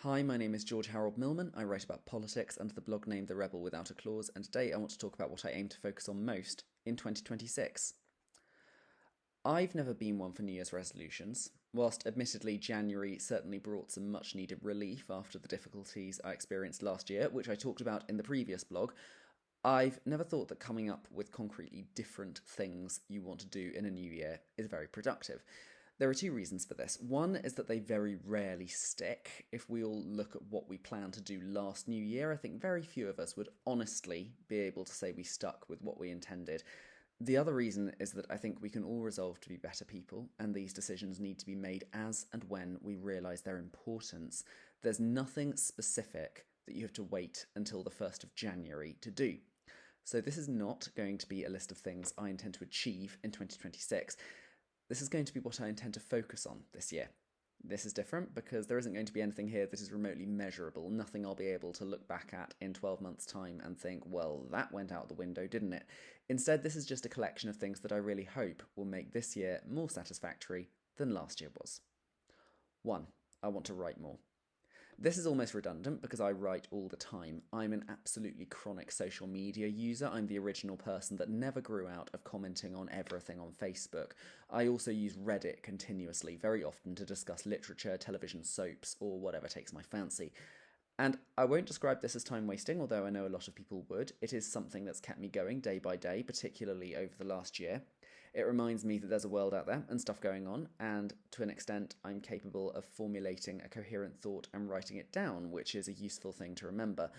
Hi, my name is George Harold Millman. I write about politics under the blog name The Rebel Without a Clause, and today I want to talk about what I aim to focus on most in 2026. I've never been one for New Year's resolutions. Whilst admittedly January certainly brought some much needed relief after the difficulties I experienced last year, which I talked about in the previous blog, I've never thought that coming up with concretely different things you want to do in a new year is very productive. There are two reasons for this. One is that they very rarely stick. If we all look at what we planned to do last New Year, I think very few of us would honestly be able to say we stuck with what we intended. The other reason is that I think we can all resolve to be better people, and these decisions need to be made as and when we realise their importance. There's nothing specific that you have to wait until the 1st of January to do. So, this is not going to be a list of things I intend to achieve in 2026. This is going to be what I intend to focus on this year. This is different because there isn't going to be anything here that is remotely measurable, nothing I'll be able to look back at in 12 months' time and think, well, that went out the window, didn't it? Instead, this is just a collection of things that I really hope will make this year more satisfactory than last year was. 1. I want to write more. This is almost redundant because I write all the time. I'm an absolutely chronic social media user. I'm the original person that never grew out of commenting on everything on Facebook. I also use Reddit continuously, very often to discuss literature, television soaps, or whatever takes my fancy. And I won't describe this as time wasting, although I know a lot of people would. It is something that's kept me going day by day, particularly over the last year. It reminds me that there's a world out there and stuff going on, and to an extent, I'm capable of formulating a coherent thought and writing it down, which is a useful thing to remember.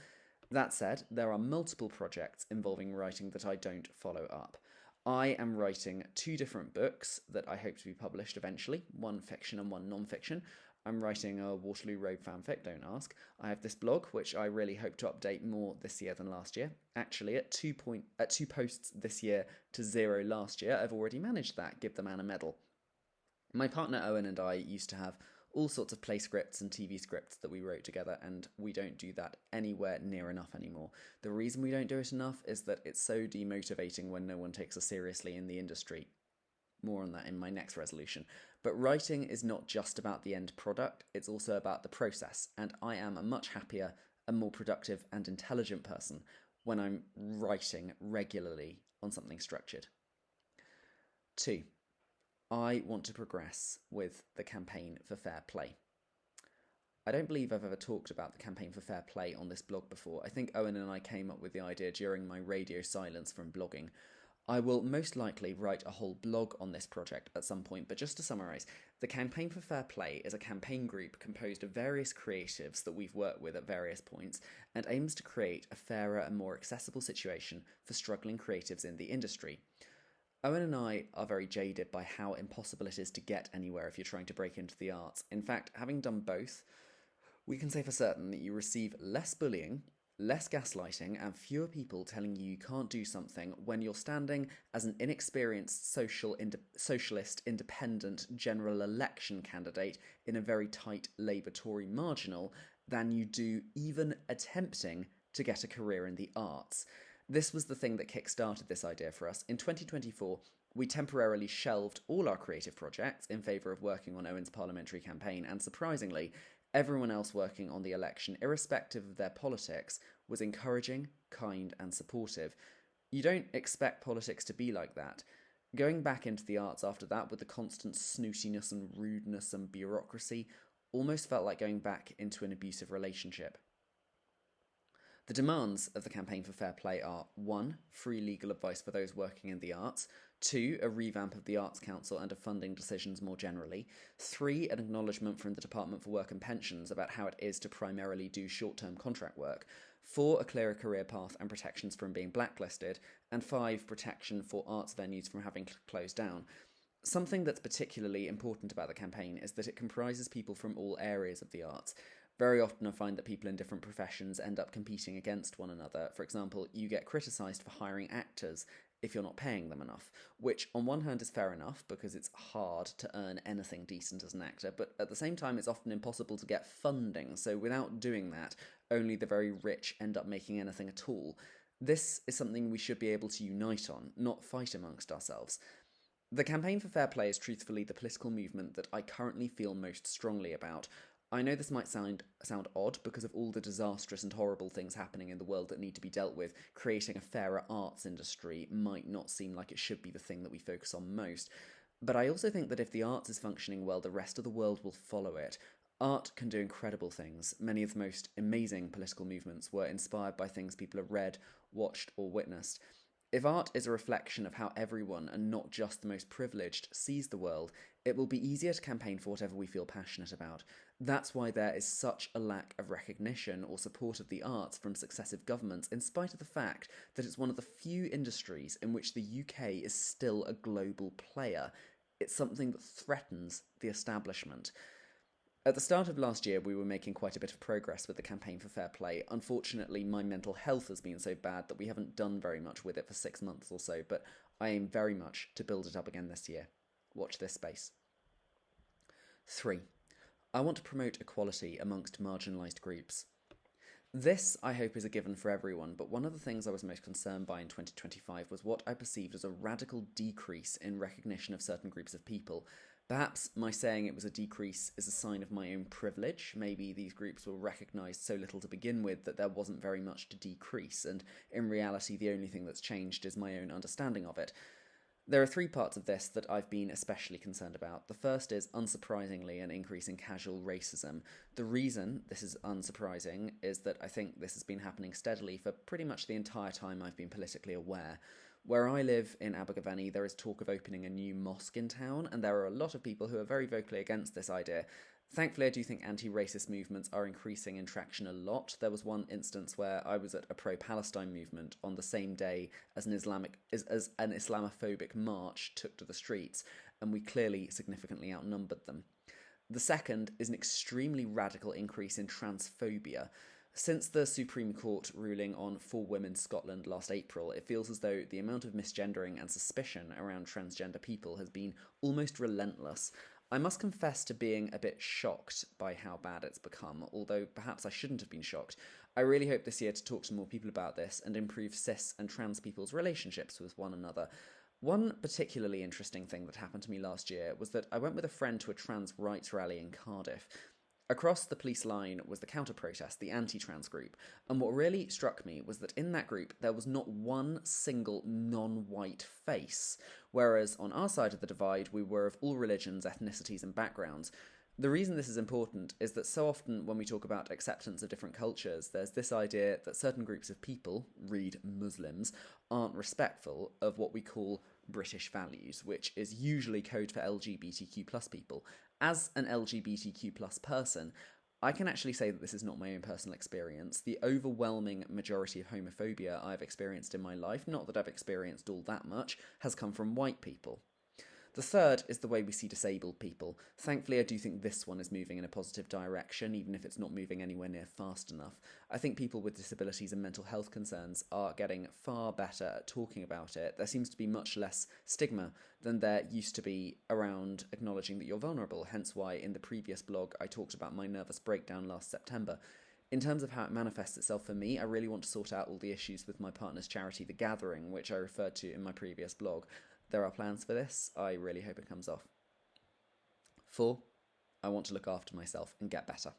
That said, there are multiple projects involving writing that I don't follow up. I am writing two different books that I hope to be published eventually, one fiction and one non-fiction. I'm writing a Waterloo Road fanfic, don't ask. I have this blog, which I really hope to update more this year than last year. Actually, at two posts this year to zero last year, I've already managed that. Give the man a medal. My partner Owen and I used to have all sorts of play scripts and TV scripts that we wrote together, and we don't do that anywhere near enough anymore. The reason we don't do it enough is that it's so demotivating when no one takes us seriously in the industry. More on that in my next resolution. But writing is not just about the end product, it's also about the process, and I am a much happier, a more productive and intelligent person when I'm writing regularly on something structured. 2. I want to progress with the campaign for fair play. I don't believe I've ever talked about the campaign for fair play on this blog before. I think Owen and I came up with the idea during my radio silence from blogging. I will most likely write a whole blog on this project at some point, but just to summarise, the Campaign for Fair Play is a campaign group composed of various creatives that we've worked with at various points and aims to create a fairer and more accessible situation for struggling creatives in the industry. Owen and I are very jaded by how impossible it is to get anywhere if you're trying to break into the arts. In fact, having done both, we can say for certain that you receive less bullying, less gaslighting, and fewer people telling you can't do something when you're standing as an inexperienced socialist independent general election candidate in a very tight Labour Tory marginal than you do even attempting to get a career in the arts. This was the thing that kick-started this idea for us. In 2024, we temporarily shelved all our creative projects in favour of working on Owen's parliamentary campaign, and surprisingly, everyone else working on the election, irrespective of their politics, was encouraging, kind, and supportive. You don't expect politics to be like that. Going back into the arts after that with the constant snootiness and rudeness and bureaucracy almost felt like going back into an abusive relationship. The demands of the Campaign for Fair Play are 1. Free legal advice for those working in the arts, 2. A revamp of the Arts Council and of funding decisions more generally, 3. An acknowledgement from the Department for Work and Pensions about how it is to primarily do short-term contract work, 4. A clearer career path and protections from being blacklisted, and 5. Protection for arts venues from having closed down. Something that's particularly important about the campaign is that it comprises people from all areas of the arts. Very often I find that people in different professions end up competing against one another. For example, you get criticised for hiring actors if you're not paying them enough, which on one hand is fair enough because it's hard to earn anything decent as an actor, but at the same time it's often impossible to get funding, so without doing that, only the very rich end up making anything at all. This is something we should be able to unite on, not fight amongst ourselves. The Campaign for Fair Play is truthfully the political movement that I currently feel most strongly about. I know this might sound odd because of all the disastrous and horrible things happening in the world that need to be dealt with. Creating a fairer arts industry might not seem like it should be the thing that we focus on most. But I also think that if the arts is functioning well, the rest of the world will follow it. Art can do incredible things. Many of the most amazing political movements were inspired by things people have read, watched, or witnessed. If art is a reflection of how everyone, and not just the most privileged, sees the world, it will be easier to campaign for whatever we feel passionate about. That's why there is such a lack of recognition or support of the arts from successive governments, in spite of the fact that it's one of the few industries in which the UK is still a global player. It's something that threatens the establishment. At the start of last year, we were making quite a bit of progress with the campaign for fair play. Unfortunately, my mental health has been so bad that we haven't done very much with it for 6 months or so, but I aim very much to build it up again this year. Watch this space. 3. I want to promote equality amongst marginalised groups. This, I hope, is a given for everyone, but one of the things I was most concerned by in 2025 was what I perceived as a radical decrease in recognition of certain groups of people. Perhaps my saying it was a decrease is a sign of my own privilege. Maybe these groups were recognised so little to begin with that there wasn't very much to decrease, and in reality the only thing that's changed is my own understanding of it. There are 3 parts of this that I've been especially concerned about. The first is, unsurprisingly, an increase in casual racism. The reason this is unsurprising is that I think this has been happening steadily for pretty much the entire time I've been politically aware. Where I live in Abergavenny, there is talk of opening a new mosque in town, and there are a lot of people who are very vocally against this idea. Thankfully, I do think anti-racist movements are increasing in traction a lot. There was one instance where I was at a pro-Palestine movement on the same day as an Islamophobic march took to the streets, and we clearly significantly outnumbered them. The second is an extremely radical increase in transphobia. Since the Supreme Court ruling on For Women Scotland last April, it feels as though the amount of misgendering and suspicion around transgender people has been almost relentless. I must confess to being a bit shocked by how bad it's become, although perhaps I shouldn't have been shocked. I really hope this year to talk to more people about this and improve cis and trans people's relationships with one another. One particularly interesting thing that happened to me last year was that I went with a friend to a trans rights rally in Cardiff. Across the police line was the counter-protest, the anti-trans group, and what really struck me was that in that group there was not one single non-white face, whereas on our side of the divide we were of all religions, ethnicities and backgrounds. The reason this is important is that so often when we talk about acceptance of different cultures, there's this idea that certain groups of people, read Muslims, aren't respectful of what we call British values, which is usually code for LGBTQ plus people. As an LGBTQ plus person, I can actually say that this is not my own personal experience. The overwhelming majority of homophobia I've experienced in my life, not that I've experienced all that much, has come from white people. The third is the way we see disabled people. Thankfully, I do think this one is moving in a positive direction, even if it's not moving anywhere near fast enough. I think people with disabilities and mental health concerns are getting far better at talking about it. There seems to be much less stigma than there used to be around acknowledging that you're vulnerable, hence why in the previous blog I talked about my nervous breakdown last September. In terms of how it manifests itself for me, I really want to sort out all the issues with my partner's charity, The Gathering, which I referred to in my previous blog. There are plans for this. I really hope it comes off. 4. I want to look after myself and get better.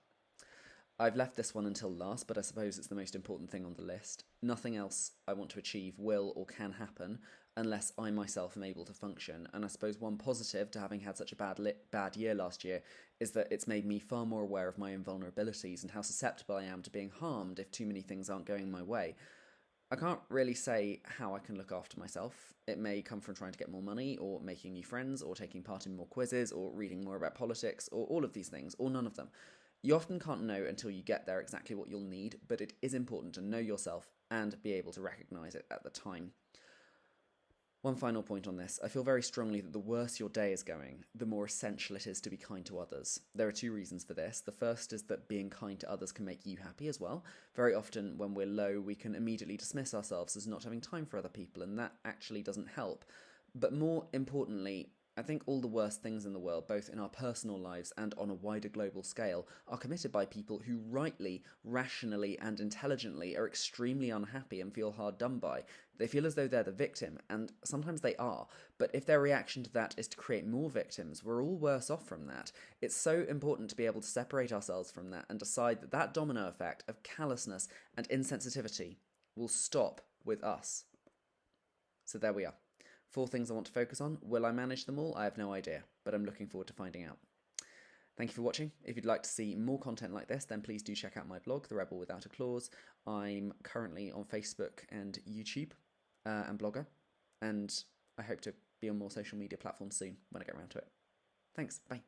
I've left this one until last, but I suppose it's the most important thing on the list. Nothing else I want to achieve will or can happen unless I myself am able to function, and I suppose one positive to having had such a bad year last year is that it's made me far more aware of my own vulnerabilities and how susceptible I am to being harmed if too many things aren't going my way. I can't really say how I can look after myself. It may come from trying to get more money, or making new friends, or taking part in more quizzes, or reading more about politics, or all of these things, or none of them. You often can't know until you get there exactly what you'll need, but it is important to know yourself and be able to recognise it at the time. One final point on this. I feel very strongly that the worse your day is going, the more essential it is to be kind to others. There are 2 reasons for this. The first is that being kind to others can make you happy as well. Very often when we're low, we can immediately dismiss ourselves as not having time for other people, and that actually doesn't help. But more importantly, I think all the worst things in the world, both in our personal lives and on a wider global scale, are committed by people who rightly, rationally, and intelligently are extremely unhappy and feel hard done by. They feel as though they're the victim, and sometimes they are, but if their reaction to that is to create more victims, we're all worse off from that. It's so important to be able to separate ourselves from that and decide that that domino effect of callousness and insensitivity will stop with us. So there we are. 4 things I want to focus on. Will I manage them all? I have no idea, but I'm looking forward to finding out. Thank you for watching. If you'd like to see more content like this, then please do check out my blog, The Rebel Without a Clause. I'm currently on Facebook and YouTube and Blogger, and I hope to be on more social media platforms soon when I get around to it. Thanks, bye.